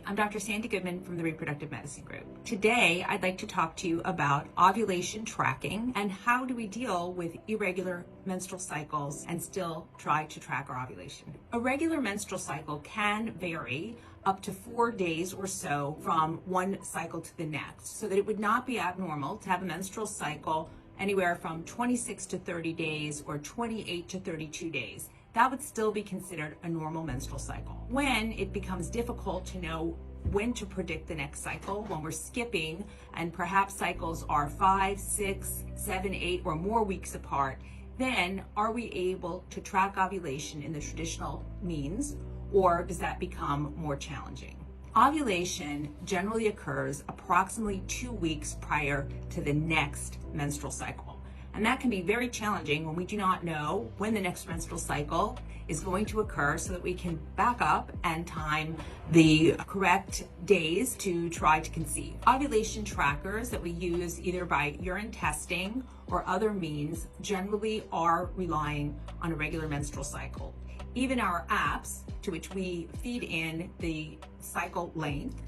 I'm Dr. Sandy Goodman from the Reproductive Medicine Group. Today, I'd like to talk to you about ovulation tracking and how do we deal with irregular menstrual cycles and still try to track our ovulation. A regular menstrual cycle can vary up to 4 days or so from one cycle to the next, so that it would not be abnormal to have a menstrual cycle anywhere from 26 to 30 days or 28 to 32 days. That would still be considered a normal menstrual cycle. When it becomes difficult to know when to predict the next cycle, when we're skipping and perhaps cycles are 5, 6, 7, 8 or more weeks apart, then are we able to track ovulation in the traditional means, or does that become more challenging? Ovulation generally occurs approximately 2 weeks prior to the next menstrual cycle. And that can be very challenging when we do not know when the next menstrual cycle is going to occur, so that we can back up and time the correct days to try to conceive. Ovulation trackers that we use either by urine testing or other means generally are relying on a regular menstrual cycle. Even our apps, to which we feed in the cycle length,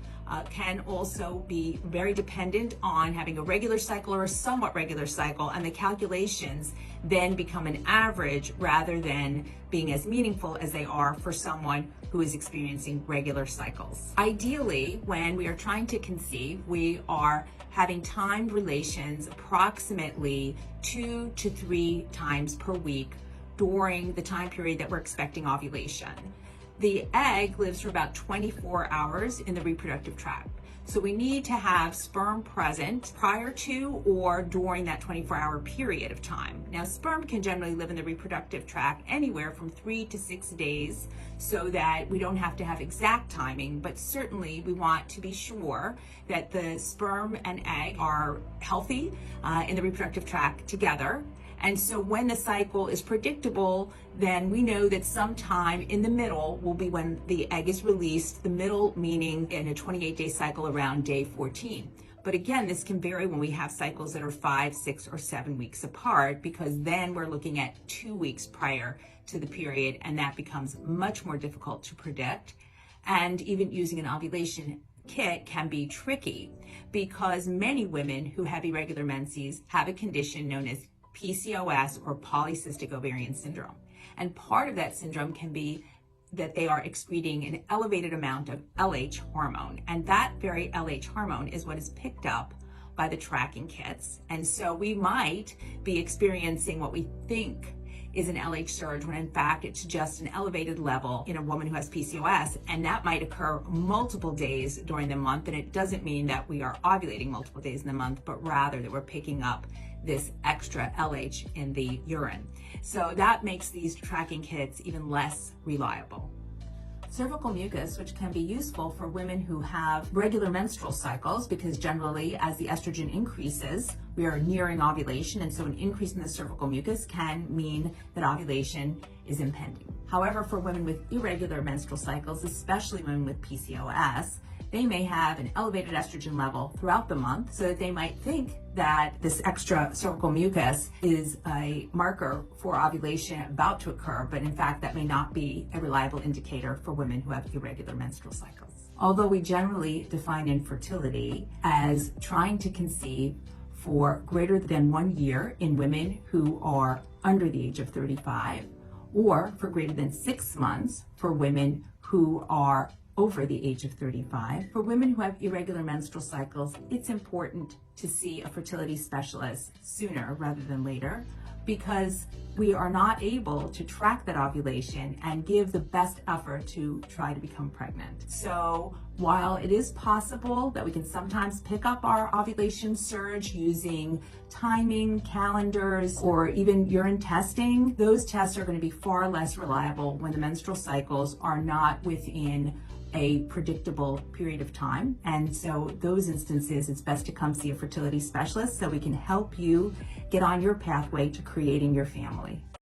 can also be very dependent on having a regular cycle or a somewhat regular cycle, and the calculations then become an average rather than being as meaningful as they are for someone who is experiencing regular cycles. Ideally, when we are trying to conceive, we are having timed relations approximately 2 to 3 times per week during the time period that we're expecting ovulation. The egg lives for about 24 hours in the reproductive tract. So we need to have sperm present prior to or during that 24-hour period of time. Now, sperm can generally live in the reproductive tract anywhere from 3 to 6 days, so that we don't have to have exact timing, but certainly we want to be sure that the sperm and egg are healthy in the reproductive tract together. And so when the cycle is predictable, then we know that sometime in the middle will be when the egg is released, the middle meaning in a 28-day cycle around day 14. But again, this can vary when we have cycles that are 5, 6, or 7 weeks apart, because then we're looking at 2 weeks prior to the period, and that becomes much more difficult to predict. And even using an ovulation kit can be tricky, because many women who have irregular menses have a condition known as PCOS, or polycystic ovarian syndrome. And part of that syndrome can be that they are excreting an elevated amount of LH hormone. And that very LH hormone is what is picked up by the tracking kits. And so we might be experiencing what we think is an LH surge, when in fact it's just an elevated level in a woman who has PCOS, and that might occur multiple days during the month. And it doesn't mean that we are ovulating multiple days in the month, but rather that we're picking up this extra LH in the urine. So that makes these tracking kits even less reliable. Cervical mucus, which can be useful for women who have regular menstrual cycles, because generally as the estrogen increases, we are nearing ovulation, and so an increase in the cervical mucus can mean that ovulation is impending. However, for women with irregular menstrual cycles, especially women with PCOS, they may have an elevated estrogen level throughout the month, so that they might think that this extra cervical mucus is a marker for ovulation about to occur, but in fact that may not be a reliable indicator for women who have irregular menstrual cycles. Although we generally define infertility as trying to conceive for greater than 1 year in women who are under the age of 35, or for greater than 6 months for women who are over the age of 35. For women who have irregular menstrual cycles, it's important to see a fertility specialist sooner rather than later, because we are not able to track that ovulation and give the best effort to try to become pregnant. So while it is possible that we can sometimes pick up our ovulation surge using timing, calendars, or even urine testing, those tests are going to be far less reliable when the menstrual cycles are not within a predictable period of time. And so those instances, it's best to come see a fertility specialist so we can help you get on your pathway to creating your family.